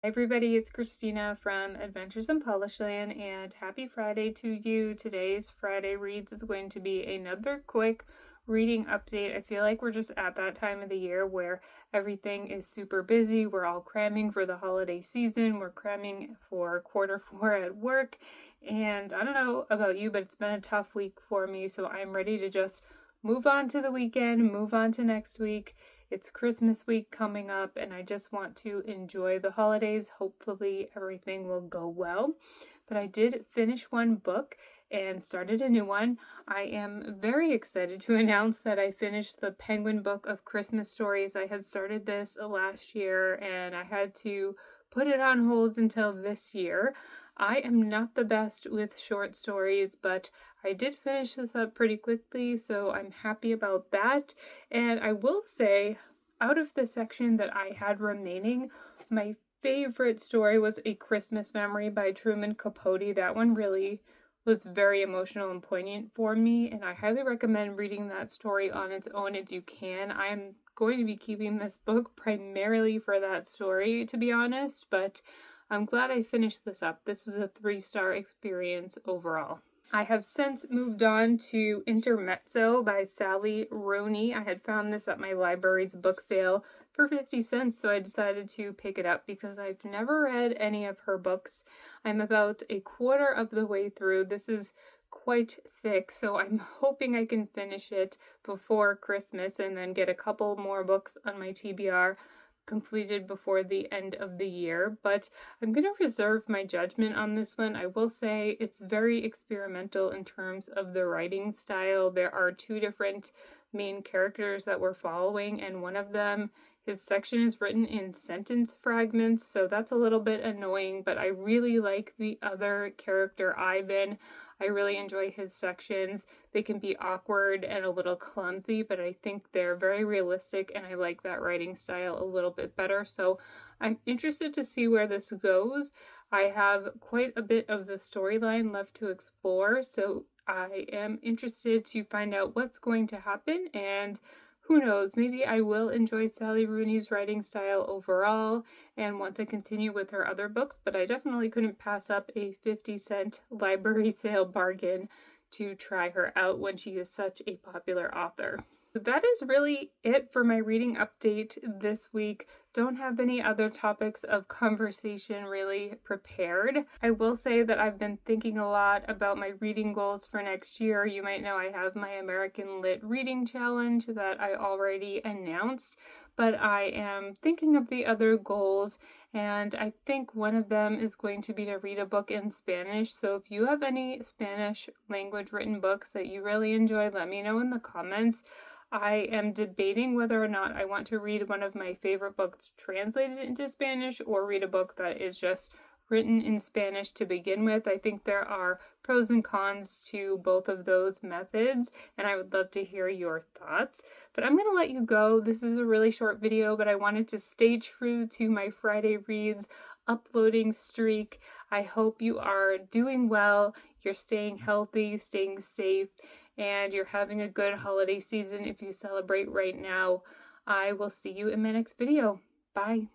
Hi everybody, it's Christina from Adventures in Polishland, and happy Friday to you. Today's Friday Reads is going to be another quick reading update. I feel like we're just at that time of the year where everything is super busy. We're all cramming for the holiday season. We're cramming for Q4 at work, and I don't know about you, but it's been a tough week for me, so I'm ready to just move on to the weekend, move on to next week. It's Christmas week coming up, and I just want to enjoy the holidays. Hopefully everything will go well. But I did finish one book and started a new one. I am very excited to announce that I finished the Penguin book of Christmas stories. I had started this last year and I had to put it on hold until this year. I am not the best with short stories, but I did finish this up pretty quickly, so I'm happy about that. And I will say, out of the section that I had remaining, my favorite story was A Christmas Memory by Truman Capote. That one really was very emotional and poignant for me, and I highly recommend reading that story on its own if you can. I'm going to be keeping this book primarily for that story, to be honest, but I'm glad I finished this up. This was a 3-star experience overall. I have since moved on to Intermezzo by Rooney. I had found this at my library's book sale for 50 cents, so I decided to pick it up because I've never read any of her books. I'm about a quarter of the way through. This is quite thick, so I'm hoping I can finish it before Christmas and then get a couple more books on my TBR completed before the end of the year, but I'm going to reserve my judgment on this one. I will say it's very experimental in terms of the writing style. There are 2 different main characters that we're following, and one of them, his section is written in sentence fragments, so that's a little bit annoying, but I really like the other character, Ivan. I really enjoy his sections. They can be awkward and a little clumsy, but I think they're very realistic, and I like that writing style a little bit better. So I'm interested to see where this goes. I have quite a bit of the storyline left to explore, so I am interested to find out what's going to happen, and who knows, maybe I will enjoy Sally Rooney's writing style overall and want to continue with her other books, but I definitely couldn't pass up a 50-cent library sale bargain to try her out when she is such a popular author. That is really it for my reading update this week. Don't have any other topics of conversation really prepared. I will say that I've been thinking a lot about my reading goals for next year. You might know I have my American Lit Reading Challenge that I already announced, but I am thinking of the other goals, and I think one of them is going to be to read a book in Spanish. So if you have any Spanish language written books that you really enjoy, let me know in the comments. I am debating whether or not I want to read one of my favorite books translated into Spanish or read a book that is just written in Spanish to begin with. I think there are pros and cons to both of those methods, and I would love to hear your thoughts. But I'm going to let you go. This is a really short video, but I wanted to stay true to my Friday Reads uploading streak. I hope you are doing well, you're staying healthy, staying safe, and you're having a good holiday season if you celebrate right now. I will see you in my next video. Bye.